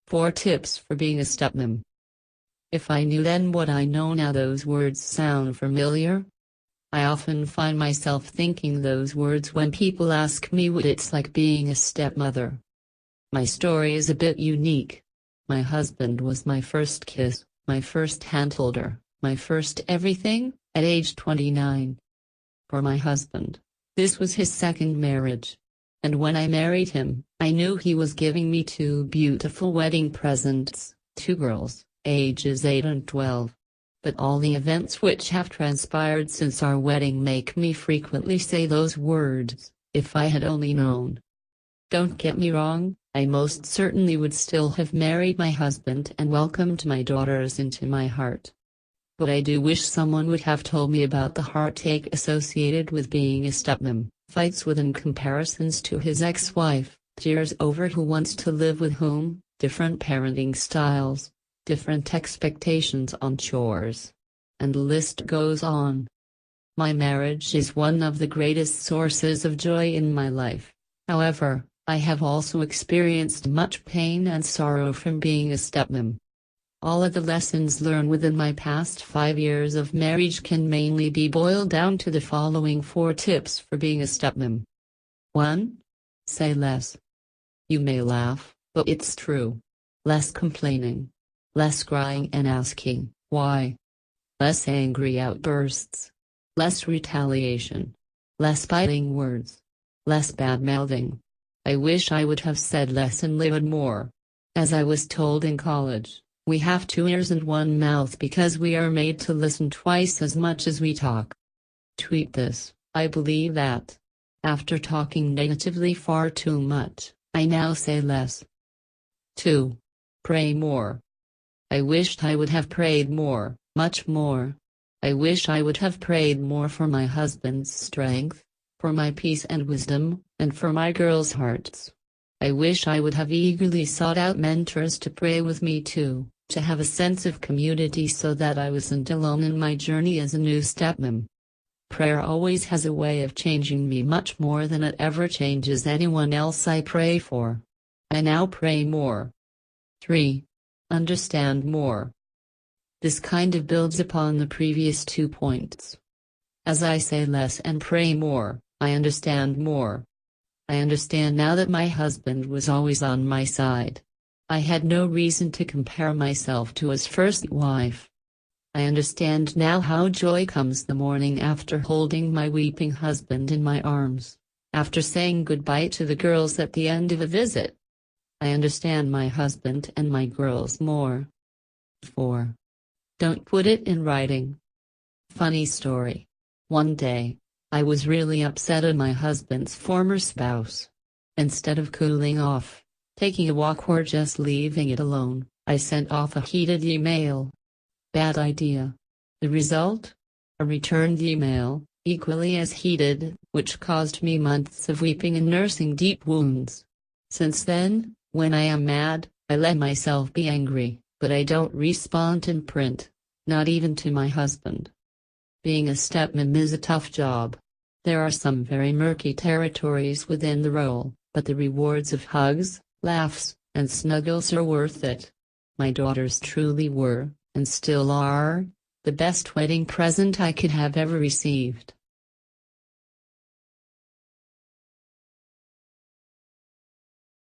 4 tips for being a stepmom. If I knew then what I know now, those words sound familiar. I often find myself thinking those words when people ask me what it's like being a stepmother. My story is a bit unique. My husband was my first kiss, my first handholder, my first everything, at age 29. For my husband, this was his second marriage. And when I married him, I knew he was giving me 2 beautiful wedding presents, 2 girls, ages 8 and 12. But all the events which have transpired since our wedding make me frequently say those words, if I had only known. Don't get me wrong, I most certainly would still have married my husband and welcomed my daughters into my heart. But I do wish someone would have told me about the heartache associated with being a stepmom, fights with and comparisons to his ex-wife, tears over who wants to live with whom, different parenting styles, different expectations on chores. And the list goes on. My marriage is one of the greatest sources of joy in my life. However, I have also experienced much pain and sorrow from being a stepmom. All of the lessons learned within my past 5 years of marriage can mainly be boiled down to the following 4 tips for being a stepmom. 1. Say less. You may laugh, but it's true. Less complaining. Less crying and asking, why? Less angry outbursts. Less retaliation. Less biting words. Less bad-mouthing. I wish I would have said less and lived more. As I was told in college, we have 2 ears and 1 mouth because we are made to listen twice as much as we talk. Tweet this, I believe that. After talking negatively far too much, I now say less. 2. Pray more. I wished I would have prayed more, much more. I wish I would have prayed more for my husband's strength, for my peace and wisdom, and for my girls' hearts. I wish I would have eagerly sought out mentors to pray with me too, to have a sense of community so that I wasn't alone in my journey as a new stepmom. Prayer always has a way of changing me much more than it ever changes anyone else I pray for. I now pray more. 3. Understand more. This kind of builds upon the previous 2 points. As I say less and pray more, I understand more. I understand now that my husband was always on my side. I had no reason to compare myself to his first wife. I understand now how joy comes the morning after holding my weeping husband in my arms, after saying goodbye to the girls at the end of a visit. I understand my husband and my girls more. 4. Don't put it in writing. Funny story. One day, I was really upset at my husband's former spouse. Instead of cooling off, taking a walk or just leaving it alone, I sent off a heated email. Bad idea. The result? A returned email, equally as heated, which caused me months of weeping and nursing deep wounds. Since then, when I am mad, I let myself be angry, but I don't respond in print, not even to my husband. Being a stepmom is a tough job. There are some very murky territories within the role, but the rewards of hugs, laughs, and snuggles are worth it. My daughters truly were, and still are, the best wedding present I could have ever received.